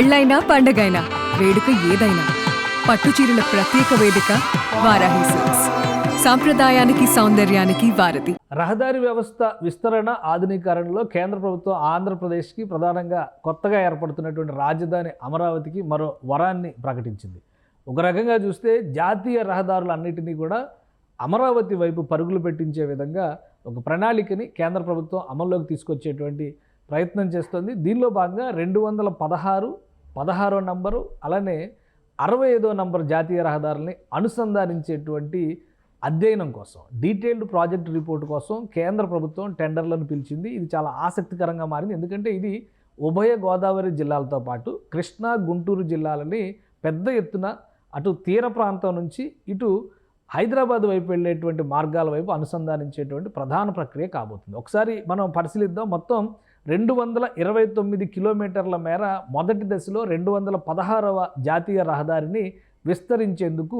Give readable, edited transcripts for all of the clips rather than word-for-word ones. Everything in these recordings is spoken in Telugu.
పెళ్ళైనా పండగైనా వేడుక ఏదైనా పట్టుచీరల ప్రత్యేక వేదిక వారాహి సిల్క్స్. సాంప్రదాయానికి సౌందర్యానికి వారధి. రహదారి వ్యవస్థ విస్తరణ ఆధునీకరణలో కేంద్ర ప్రభుత్వం ఆంధ్రప్రదేశ్కి ప్రధానంగా కొత్తగా ఏర్పడుతున్నటువంటి రాజధాని అమరావతికి మరో వరాన్ని ప్రకటించింది. ఒక రకంగా చూస్తే జాతీయ రహదారులన్నిటినీ కూడా అమరావతి వైపు పరుగులు పెట్టించే విధంగా ఒక ప్రణాళికని కేంద్ర ప్రభుత్వం అమల్లోకి తీసుకొచ్చేటువంటి ప్రయత్నం చేస్తుంది. దీనిలో భాగంగా 216 నంబరు అలానే 65వ నంబర్ జాతీయ రహదారుల్ని అనుసంధానించేటువంటి అధ్యయనం కోసం డీటెయిల్డ్ ప్రాజెక్ట్ రిపోర్ట్ కోసం కేంద్ర ప్రభుత్వం టెండర్లను పిలిచింది. ఇది చాలా ఆసక్తికరంగా మారింది. ఎందుకంటే ఇది ఉభయ గోదావరి జిల్లాలతో పాటు కృష్ణా గుంటూరు జిల్లాలని పెద్ద ఎత్తున అటు తీర ప్రాంతం నుంచి ఇటు హైదరాబాద్ వైపు వెళ్ళేటువంటి మార్గాల వైపు అనుసంధానించేటువంటి ప్రధాన ప్రక్రియ కాబోతుంది. ఒకసారి మనం పరిశీలిద్దాం. మొత్తం 229 కిలోమీటర్ల మేర మొదటి దశలో 216వ జాతీయ రహదారిని విస్తరించేందుకు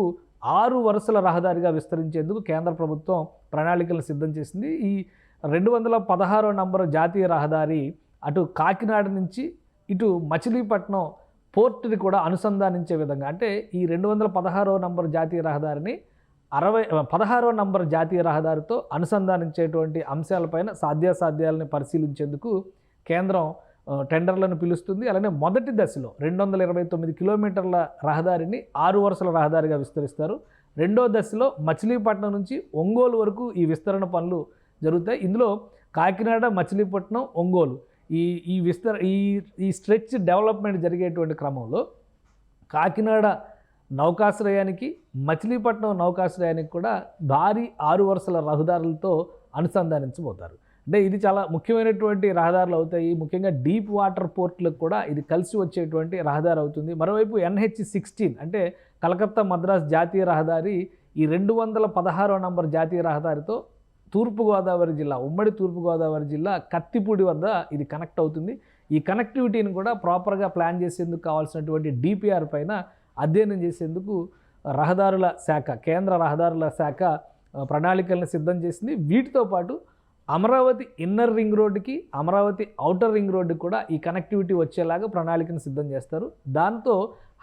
6 వరుసల రహదారిగా విస్తరించేందుకు కేంద్ర ప్రభుత్వం ప్రణాళికలు సిద్ధం చేసింది. ఈ 216వ నంబరు జాతీయ రహదారి అటు కాకినాడ నుంచి ఇటు మచిలీపట్నం పోర్టుని కూడా అనుసంధానించే విధంగా, అంటే ఈ 216వ నంబరు జాతీయ రహదారిని 16వ నంబర్ జాతీయ రహదారితో అనుసంధానించేటువంటి అంశాలపైన సాధ్యాసాధ్యాలను పరిశీలించేందుకు కేంద్రం టెండర్లను పిలుస్తుంది. అలానే మొదటి దశలో 229 కిలోమీటర్ల రహదారిని 6 వరుసల రహదారిగా విస్తరిస్తారు. రెండో దశలో మచిలీపట్నం నుంచి ఒంగోలు వరకు ఈ విస్తరణ పనులు జరుగుతాయి. ఇందులో కాకినాడ, మచిలీపట్నం, ఒంగోలు ఈ స్ట్రెచ్ డెవలప్మెంట్ జరిగేటువంటి క్రమంలో కాకినాడ నౌకాశ్రయానికి, మచిలీపట్నం నౌకాశ్రయానికి కూడా భారీ 6 వరుసల రహదారులతో అనుసంధానించబోతారు. అంటే ఇది చాలా ముఖ్యమైనటువంటి రహదారులు అవుతాయి. ముఖ్యంగా డీప్ వాటర్ పోర్టులకు కూడా ఇది కలిసి వచ్చేటువంటి రహదారి అవుతుంది. మరోవైపు NH-16 అంటే కలకత్తా మద్రాస్ జాతీయ రహదారి ఈ 216వ నంబర్ జాతీయ రహదారితో తూర్పుగోదావరి జిల్లా, ఉమ్మడి తూర్పుగోదావరి జిల్లా కత్తిపూడి వద్ద ఇది కనెక్ట్ అవుతుంది. ఈ కనెక్టివిటీని కూడా ప్రాపర్గా ప్లాన్ చేసేందుకు కావాల్సినటువంటి DPR పైన అధ్యయనం చేసేందుకు రహదారుల శాఖ, కేంద్ర రహదారుల శాఖ ప్రణాళికలను సిద్ధం చేసింది. వీటితో పాటు అమరావతి ఇన్నర్ రింగ్ రోడ్డుకి, అమరావతి ఔటర్ రింగ్ రోడ్డుకి కూడా ఈ కనెక్టివిటీ వచ్చేలాగా ప్రణాళికను సిద్ధం చేస్తారు. దాంతో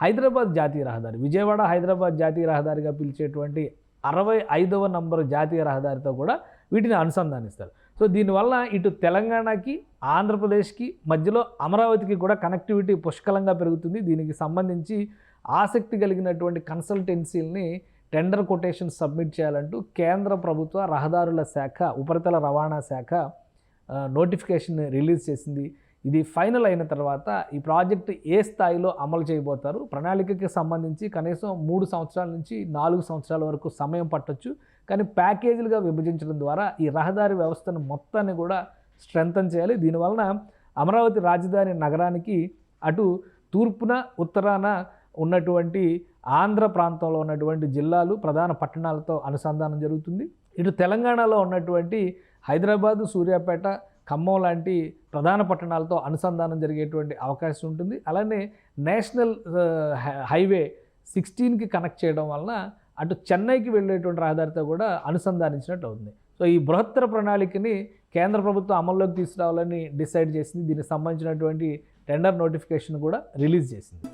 హైదరాబాద్ జాతీయ రహదారి, విజయవాడ హైదరాబాద్ జాతీయ రహదారిగా పిలిచేటువంటి 65వ నంబరు జాతీయ రహదారితో కూడా వీటిని అనుసంధానిస్తారు. సో దీనివల్ల ఇటు తెలంగాణకి, ఆంధ్రప్రదేశ్కి మధ్యలో అమరావతికి కూడా కనెక్టివిటీ పుష్కలంగా పెరుగుతుంది. దీనికి సంబంధించి ఆసక్తి కలిగినటువంటి కన్సల్టెన్సీలని టెండర్ కొటేషన్ సబ్మిట్ చేయాలంటూ కేంద్ర ప్రభుత్వ రహదారుల శాఖ, ఉపరితల రవాణా శాఖ నోటిఫికేషన్ రిలీజ్ చేసింది. ఇది ఫైనల్ అయిన తర్వాత ఈ ప్రాజెక్టు ఏ స్థాయిలో అమలు చేయబోతారు, ప్రణాళికకి సంబంధించి కనీసం 3 సంవత్సరాల నుంచి 4 సంవత్సరాల వరకు సమయం పట్టొచ్చు. కానీ ప్యాకేజీలుగా విభజించడం ద్వారా ఈ రహదారి వ్యవస్థను మొత్తాన్ని కూడా స్ట్రెంథన్ చేయాలి. దీనివలన అమరావతి రాజధాని నగరానికి అటు తూర్పున, ఉత్తరాన ఉన్నటువంటి ఆంధ్ర ప్రాంతంలో ఉన్నటువంటి జిల్లాలు, ప్రధాన పట్టణాలతో అనుసంధానం జరుగుతుంది. ఇటు తెలంగాణలో ఉన్నటువంటి హైదరాబాదు, సూర్యాపేట, ఖమ్మం లాంటి ప్రధాన పట్టణాలతో అనుసంధానం జరిగేటువంటి అవకాశం ఉంటుంది. అలానే నేషనల్ హైవే 16కి కనెక్ట్ చేయడం వలన అటు చెన్నైకి వెళ్ళేటువంటి రహదారితో కూడా అనుసంధానించినట్టు అవుతుంది. సో ఈ బృహత్తర ప్రణాళికని కేంద్ర ప్రభుత్వం అమల్లోకి తీసుకురావాలని డిసైడ్ చేసింది. దీనికి సంబంధించినటువంటి టెండర్ నోటిఫికేషన్ కూడా రిలీజ్ చేసింది.